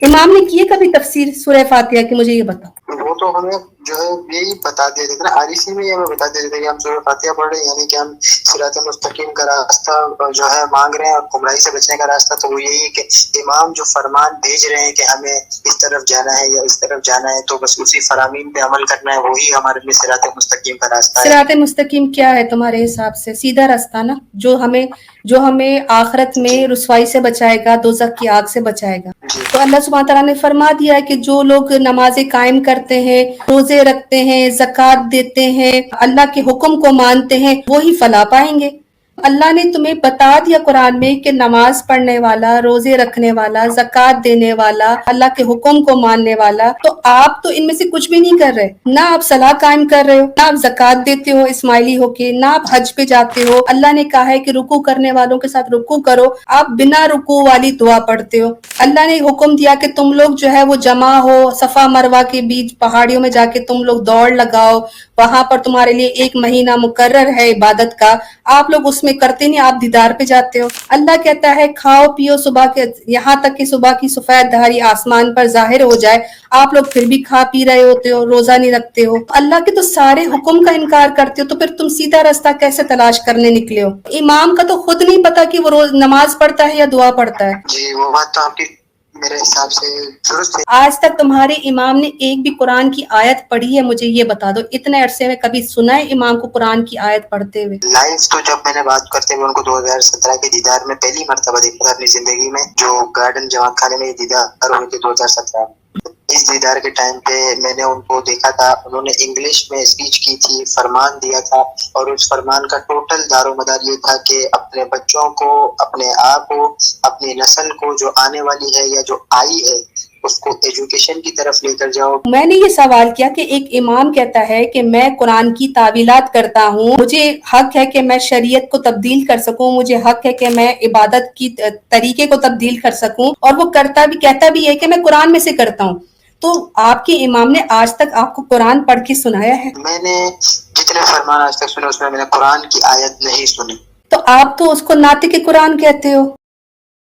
इमाम ने की है कभी तफसीर सूरह फातिहा की? मुझे ये बताओ। वो तो हमें जो है यही बता देते थे ना, आरिसी में ही हमें बता देते थे कि हम सूरह फातिहा पढ़ रहे हैं, यानी कि हम सिरात मुस्तकीम का रास्ता जो है मांग रहे हैं और गुमराही से बचने का रास्ता। तो वो यही है कि इमाम जो फरमान भेज रहे हैं कि हमें इस तरफ जाना है या इस तरफ जाना है, तो बस उसी फरामीन पे अमल करना है, वही हमारे लिए सिरात मुस्तकीम का रास्ता है। सिरात मुस्तकीम क्या है तुम्हारे हिसाब से? सीधा रास्ता ना, जो हमें आखिरत में रुसवाई से बचाएगा, दोज़ख की आग से बचाएगा। तो अल्लाह सुब्हानहू तआला ने फरमा दिया है कि जो लोग नमाजें कायम करते हैं, रोजे रखते हैं, ज़कात देते हैं, अल्लाह के हुक्म को मानते हैं, वो ही फलाह पाएंगे। अल्लाह ने तुम्हें बता दिया कुरान में कि नमाज पढ़ने वाला, रोजे रखने वाला, ज़कात देने वाला, अल्लाह के हुक्म को मानने वाला, तो आप तो इनमें से कुछ भी नहीं कर रहे। ना आप सलाह कायम कर रहे हो, ना आप ज़कात देते हो इस्माइली होके, ना आप हज पे जाते हो। अल्लाह ने कहा है कि रुकू करने वालों के साथ रुकू करो, आप बिना रुकू वाली दुआ पढ़ते हो। अल्लाह ने हुक्म दिया कि तुम लोग जो है वो जमा हो, सफा मरवा के बीच पहाड़ियों में जाके तुम लोग दौड़ लगाओ, वहां पर तुम्हारे लिए 1 महीना मुकर्रर है इबादत का, आप लोग उसमें करते नहीं, आप दीदार पे जाते हो। अल्लाह कहता है खाओ पियो सुबह के, यहाँ तक कि सुबह की सफेद धारी आसमान पर जाहिर हो जाए, आप लोग फिर भी खा पी रहे होते हो, रोजा नहीं रखते हो, अल्लाह के तो सारे हुक्म का इनकार करते हो, तो फिर तुम सीधा रास्ता कैसे तलाश करने निकले हो? इमाम का तो खुद नहीं पता कि वो रोज नमाज पढ़ता है या दुआ पढ़ता है। जी वो बात तो आपकी मेरे हिसाब से दुरुस्त है। आज तक तुम्हारे इमाम ने एक भी कुरान की आयत पढ़ी है? मुझे ये बता दो, इतने अरसे में कभी सुना है इमाम को कुरान की आयत पढ़ते हुए? लाइव तो जब मैंने बात करते हुए उनको 2017 के दीदार में पहली मर्तबा देखा था अपनी जिंदगी में, जो गार्डन जवाब खाने में दीदार हुए थे 2017। इस दीदार के टाइम पे मैंने उनको देखा था, उन्होंने इंग्लिश में स्पीच की थी, फरमान दिया था, और उस फरमान का टोटल दारोमदार ये था कि अपने बच्चों को, अपने आप को, अपनी नस्ल को जो आने वाली है या जो आई है उसको एजुकेशन की तरफ लेकर जाओ। मैंने ये सवाल किया कि एक इमाम कहता है कि मैं कुरान की तावीलात करता हूँ, मुझे हक है कि मैं शरीयत को तब्दील कर सकूं, मुझे हक है कि मैं इबादत की तरीके को तब्दील कर सकूं, और वो कहता भी है कि मैं कुरान में से करता हूँ। तो आपके इमाम ने आज तक आपको कुरान पढ़ के सुनाया है? मैंने जितने फरमान आज तक सुने उसमें मैंने कुरान की आयत नहीं सुनी। तो आप तो उसको नातिक कुरान कहते हो।